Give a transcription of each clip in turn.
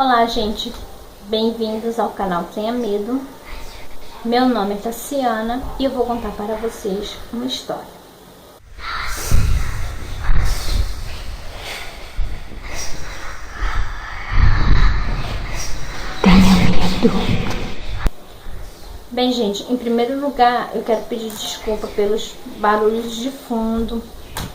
Olá, gente, bem-vindos ao canal Tenha Medo. Meu nome é Tassiana e eu vou contar para vocês uma história. Tenha medo. Bem, gente, em primeiro lugar eu quero pedir desculpa pelos barulhos de fundo.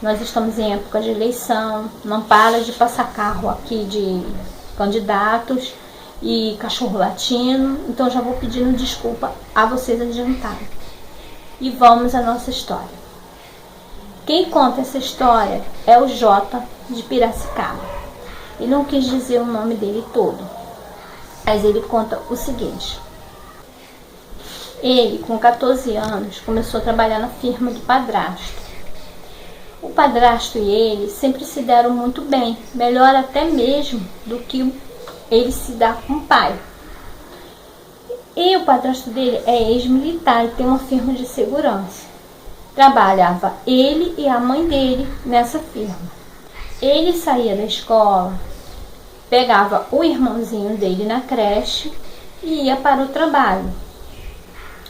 Nós estamos em época de eleição, não para de passar carro aqui de candidatos e cachorro latindo, então já vou pedindo desculpa a vocês adiantarem. E vamos à nossa história. Quem conta essa história é o Jota de Piracicaba. Ele não quis dizer o nome dele todo, mas ele conta o seguinte. Ele, com 14 anos, começou a trabalhar na firma do padrasto. O padrasto e ele sempre se deram muito bem, melhor até mesmo do que ele se dá com o pai. E o padrasto dele é ex-militar e tem uma firma de segurança. Trabalhava ele e a mãe dele nessa firma. Ele saía da escola, pegava o irmãozinho dele na creche e ia para o trabalho.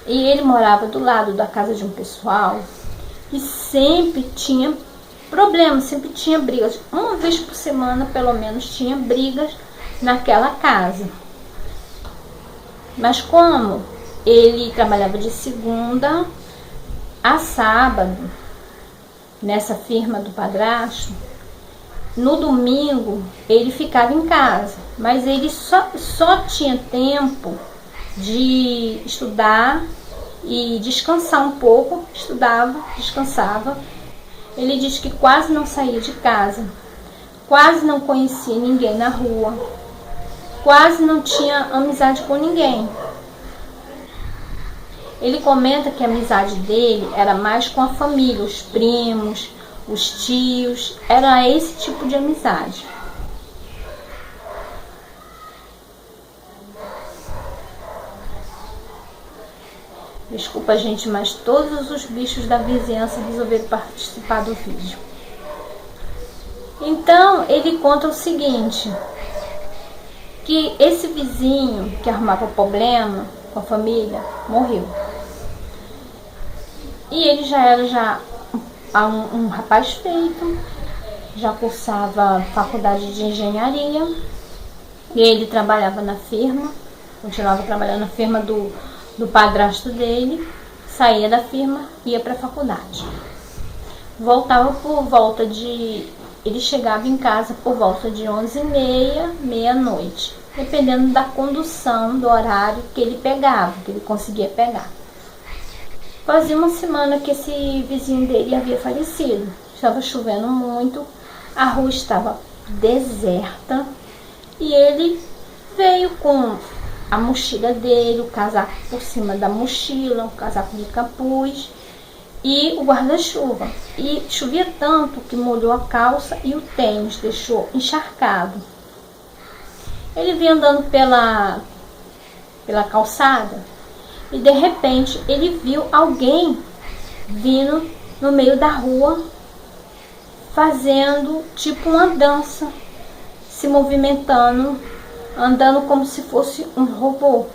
E ele morava do lado da casa de um pessoal e sempre tinha problemas, sempre tinha brigas. Uma vez por semana, pelo menos, tinha brigas naquela casa. Mas como ele trabalhava de segunda a sábado nessa firma do padrasto, no domingo ele ficava em casa, mas ele só tinha tempo de estudar e descansar um pouco. Estudava, descansava. Ele diz que quase não saía de casa, quase não conhecia ninguém na rua, quase não tinha amizade com ninguém. Ele comenta que a amizade dele era mais com a família, os primos, os tios, era esse tipo de amizade. Desculpa, gente, mas todos os bichos da vizinhança resolveram participar do vídeo. Então, ele conta o seguinte, que esse vizinho que arrumava problema com a família, morreu. E ele já era um rapaz feito, já cursava faculdade de engenharia, e ele trabalhava na firma, continuava trabalhando na firma do padrasto dele, saía da firma, ia para a faculdade. Voltava por volta de... Ele chegava em casa por volta de 11h30, meia-noite, dependendo da condução, do horário que ele pegava, que ele conseguia pegar. Fazia uma semana que esse vizinho dele havia falecido. Estava chovendo muito, a rua estava deserta e ele veio com a mochila dele, o casaco por cima da mochila, o casaco de capuz e o guarda-chuva. E chovia tanto que molhou a calça e o tênis, deixou encharcado. Ele vinha andando pela calçada e de repente ele viu alguém vindo no meio da rua fazendo tipo uma dança, se movimentando, andando como se fosse um robô.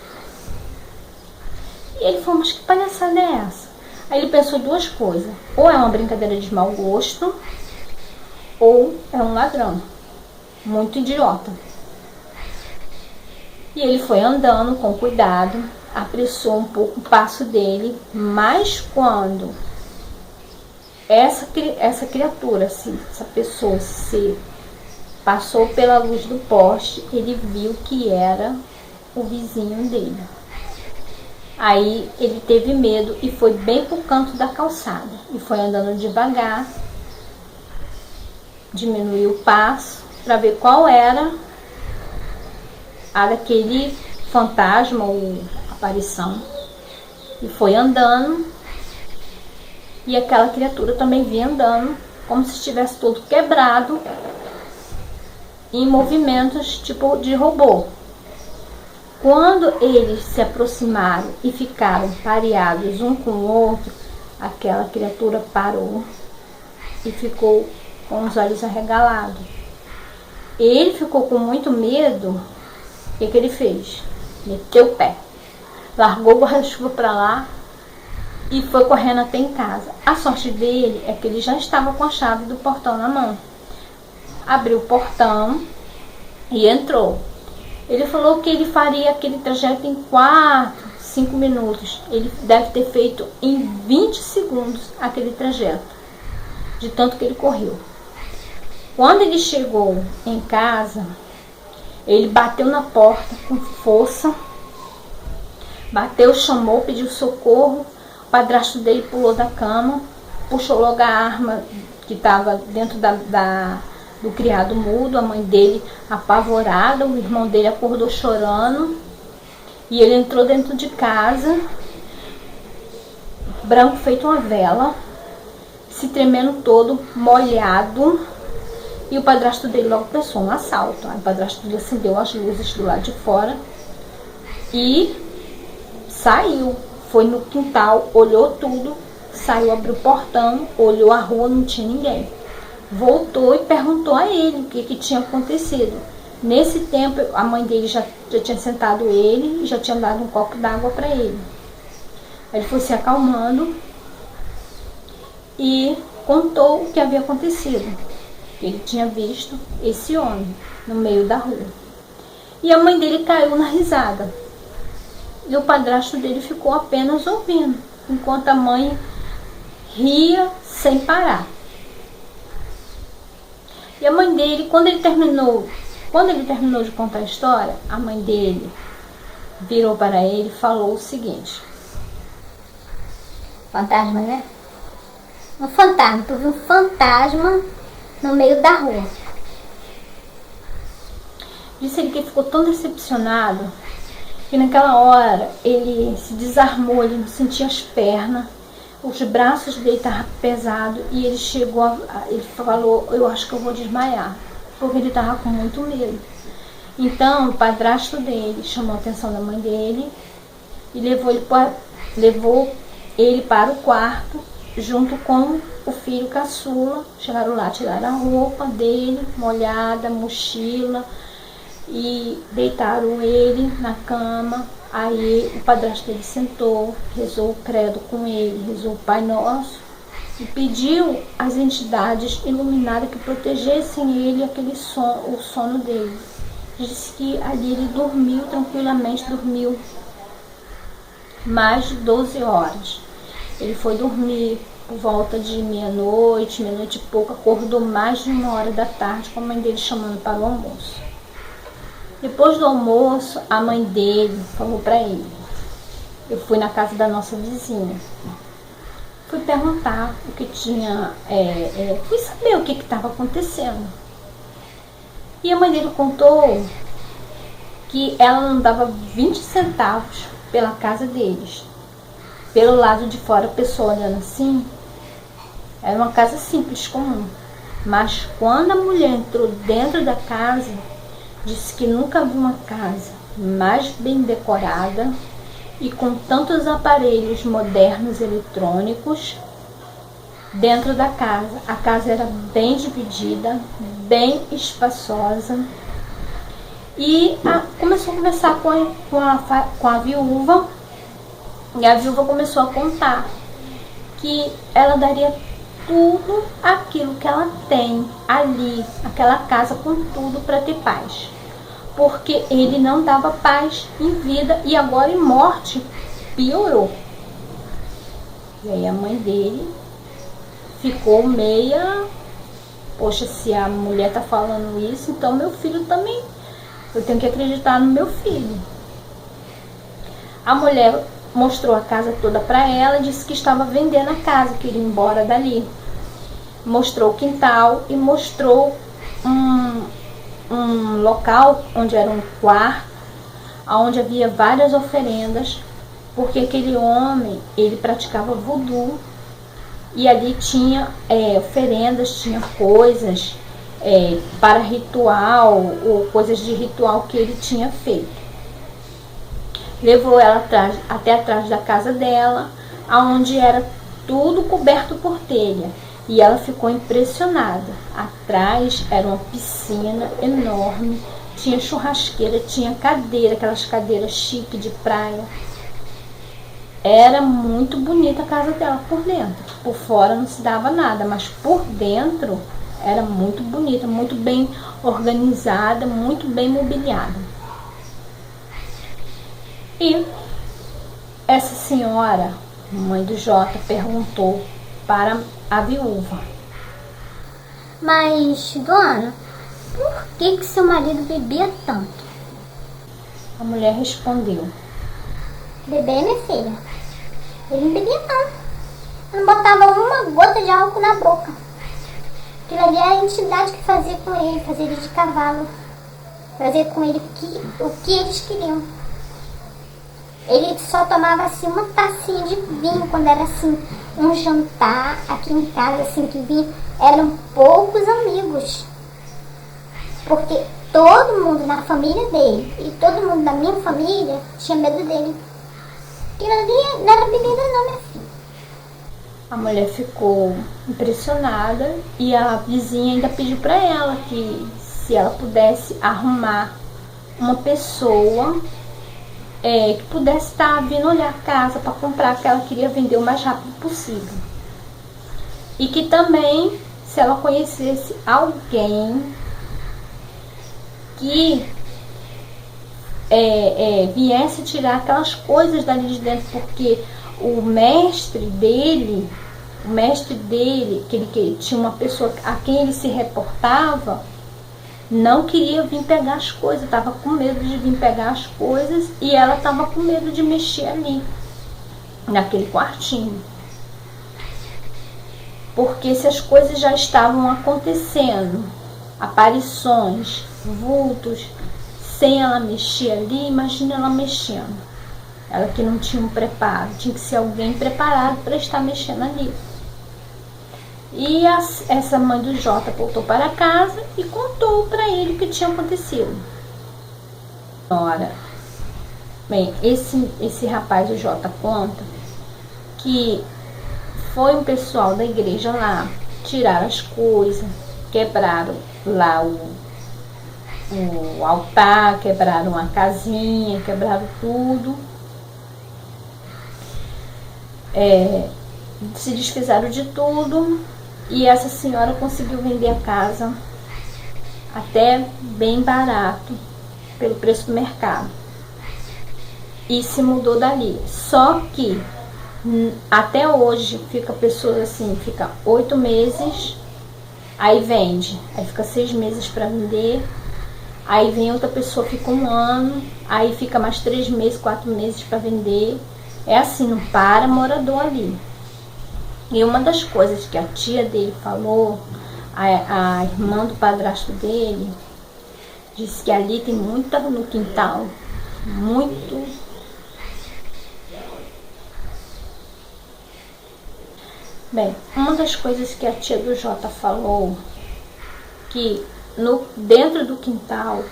E ele falou, mas que palhaçada é essa? Aí ele pensou duas coisas, ou é uma brincadeira de mau gosto, ou é um ladrão, muito idiota. E ele foi andando com cuidado, apressou um pouco o passo dele, mas quando essa criatura, essa pessoa se passou pela luz do poste, ele viu que era o vizinho dele. Aí ele teve medo e foi bem pro canto da calçada e foi andando devagar, diminuiu o passo para ver qual era a daquele fantasma ou aparição, e foi andando, e aquela criatura também vinha andando como se estivesse todo quebrado, em movimentos tipo de robô. Quando eles se aproximaram e ficaram pareados um com o outro, aquela criatura parou e ficou com os olhos arregalados. Ele ficou com muito medo que ele fez? Meteu o pé, largou o guarda-chuva para lá e foi correndo até em casa. A sorte dele é que ele já estava com a chave do portão na mão. Abriu o portão e entrou. Ele falou que ele faria aquele trajeto em 4, 5 minutos. Ele deve ter feito em 20 segundos aquele trajeto, de tanto que ele correu. Quando ele chegou em casa, ele bateu na porta com força, bateu, chamou, pediu socorro. O padrasto dele pulou da cama, puxou logo a arma que estava dentro do criado mudo. A mãe dele apavorada, o irmão dele acordou chorando e ele entrou dentro de casa, branco feito uma vela, se tremendo todo, molhado. E o padrasto dele logo pensou um assalto. Aí o padrasto dele acendeu as luzes do lado de fora e saiu. Foi no quintal, olhou tudo, saiu, abriu o portão, olhou a rua, não tinha ninguém. Voltou e perguntou a ele o que tinha acontecido. Nesse tempo, a mãe dele já tinha sentado ele e já tinha dado um copo d'água para ele. Ele foi se acalmando e contou o que havia acontecido. Ele tinha visto esse homem no meio da rua. E a mãe dele caiu na risada. E o padrasto dele ficou apenas ouvindo, enquanto a mãe ria sem parar. E a mãe dele, quando ele terminou de contar a história, a mãe dele virou para ele e falou o seguinte: Fantasma, né? Um fantasma, tu viu um fantasma no meio da rua. Disse ele que ele ficou tão decepcionado que naquela hora ele se desarmou, ele não sentia as pernas, os braços dele estavam pesados e ele ele falou: eu acho que eu vou desmaiar, porque ele estava com muito medo. Então o padrasto dele chamou a atenção da mãe dele e levou ele para o quarto junto com o filho caçula. Chegaram lá, tiraram a roupa dele molhada, mochila, e deitaram ele na cama. Aí o padrasto dele sentou, rezou o credo com ele, rezou o Pai Nosso e pediu às entidades iluminadas que protegessem ele, o sono dele. Disse que ali ele dormiu tranquilamente, dormiu mais de 12 horas. Ele foi dormir por volta de meia-noite e pouco, acordou mais de 1 hora da tarde com a mãe dele chamando para o almoço. Depois do almoço, a mãe dele falou para ele: eu fui na casa da nossa vizinha, fui perguntar o que tinha, fui saber o que estava acontecendo. E a mãe dele contou que ela não dava 20 centavos pela casa deles. Pelo lado de fora, a pessoa olhando assim, era uma casa simples, comum. Mas quando a mulher entrou dentro da casa, disse que nunca viu uma casa mais bem decorada e com tantos aparelhos modernos eletrônicos dentro da casa. A casa era bem dividida, bem espaçosa. E começou a conversar com a viúva, e a viúva começou a contar que ela daria tudo aquilo que ela tem ali, aquela casa, com tudo para ter paz. Porque ele não dava paz em vida e agora em morte piorou. E aí a mãe dele ficou meia: poxa, se a mulher tá falando isso, então meu filho também, eu tenho que acreditar no meu filho. A mulher mostrou a casa toda para ela e disse que estava vendendo a casa, que iria embora dali. Mostrou o quintal e mostrou um local onde era um quarto, onde havia várias oferendas, porque aquele homem, ele praticava voodoo, e ali tinha oferendas, tinha coisas para ritual, ou coisas de ritual que ele tinha feito. Levou ela até atrás da casa dela, onde era tudo coberto por telha. E ela ficou impressionada. Atrás era uma piscina enorme, tinha churrasqueira, tinha cadeira, aquelas cadeiras chique de praia. Era muito bonita a casa dela por dentro. Por fora não se dava nada, mas por dentro era muito bonita, muito bem organizada, muito bem mobiliada. E essa senhora, mãe do Jota, perguntou para a viúva: Mas, dona, por que seu marido bebia tanto? A mulher respondeu: Beber, minha filha, ele não bebia não. Ele não botava uma gota de álcool na boca. Aquilo ali era a entidade que fazia com ele, fazia ele de cavalo. Fazia com ele o que eles queriam. Ele só tomava assim uma tacinha de vinho quando era assim um jantar aqui em casa, assim, que vinha. Eram poucos amigos. Porque todo mundo na família dele e todo mundo da minha família tinha medo dele. Aquilo ali não era bebida não, minha filha. A mulher ficou impressionada e a vizinha ainda pediu para ela que se ela pudesse arrumar uma pessoa que pudesse estar vindo olhar a casa para comprar, que ela queria vender o mais rápido possível. E que também, se ela conhecesse alguém que viesse tirar aquelas coisas dali de dentro, porque o mestre dele, que ele tinha uma pessoa a quem ele se reportava, não queria vir pegar as coisas, estava com medo de vir pegar as coisas e ela estava com medo de mexer ali, naquele quartinho. Porque se as coisas já estavam acontecendo, aparições, vultos, sem ela mexer ali, imagina ela mexendo. Ela que não tinha um preparo, tinha que ser alguém preparado para estar mexendo ali. E essa mãe do Jota voltou para casa e contou para ele o que tinha acontecido. Ora, bem, esse rapaz, o Jota, conta que foi um pessoal da igreja lá, tiraram as coisas, quebraram lá o altar, quebraram a casinha, quebraram tudo. Se desfizeram de tudo e essa senhora conseguiu vender a casa até bem barato, pelo preço do mercado, e se mudou dali. Só que até hoje fica pessoas assim, fica 8 meses, aí vende, aí fica 6 meses para vender, aí vem outra pessoa, fica 1 ano, aí fica mais 3 meses, 4 meses para vender. É assim, não para morador ali. E uma das coisas que a tia dele falou, a irmã do padrasto dele, disse que ali tem muita no quintal, muito. Bem, uma das coisas que a tia do Jota falou, que dentro do quintal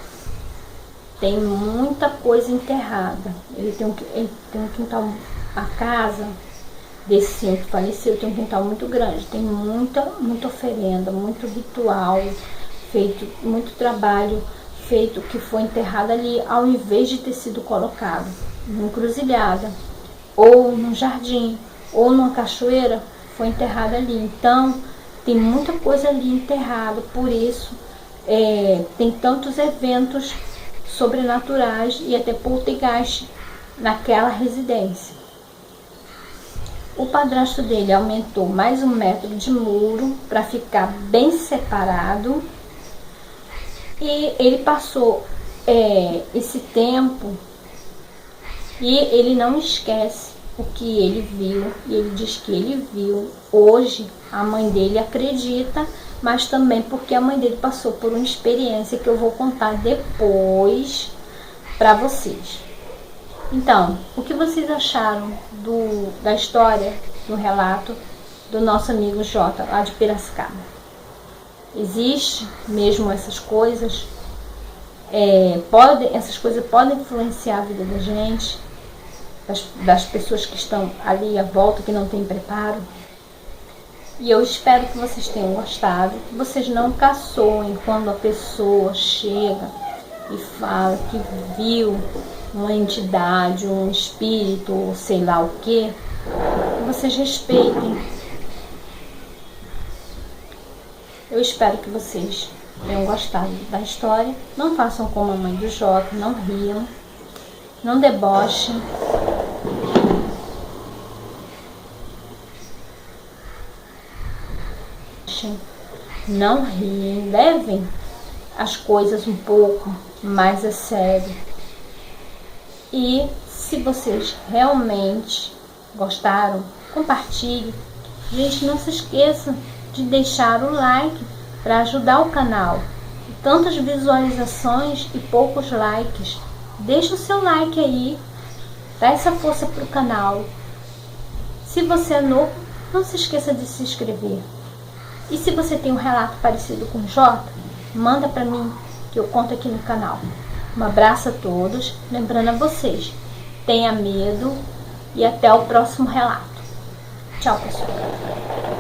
tem muita coisa enterrada. Ele tem um quintal, a casa desse senhor que faleceu tem um quintal muito grande, tem muita oferenda, muito ritual feito, muito trabalho feito que foi enterrado ali, ao invés de ter sido colocado numa encruzilhada, ou num jardim, ou numa cachoeira, foi enterrado ali. Então, tem muita coisa ali enterrada, por isso tem tantos eventos sobrenaturais e até poltergeist naquela residência. O padrasto dele aumentou mais 1 metro de muro para ficar bem separado, e ele passou esse tempo e ele não esquece o que ele viu, e ele diz que ele viu. Hoje a mãe dele acredita, mas também porque a mãe dele passou por uma experiência que eu vou contar depois para vocês. Então, o que vocês acharam da história, do relato do nosso amigo Jota, lá de Piracicaba? Existe mesmo essas coisas? Essas coisas podem influenciar a vida da gente, das pessoas que estão ali à volta, que não têm preparo? E eu espero que vocês tenham gostado, que vocês não caçoem quando a pessoa chega e fala que viu uma entidade, um espírito, ou sei lá o que vocês respeitem. Eu espero que vocês tenham gostado da história. Não façam como a mãe do Jota, não riam, não debochem. Não riem, levem as coisas um pouco mais a sério. E se vocês realmente gostaram, compartilhe. Gente, não se esqueça de deixar o like para ajudar o canal. Tantas visualizações e poucos likes. Deixa o seu like aí, dá essa força para o canal. Se você é novo, não se esqueça de se inscrever. E se você tem um relato parecido com o Jota, manda para mim, que eu conto aqui no canal. Um abraço a todos, lembrando a vocês, tenha medo e até o próximo relato. Tchau, pessoal.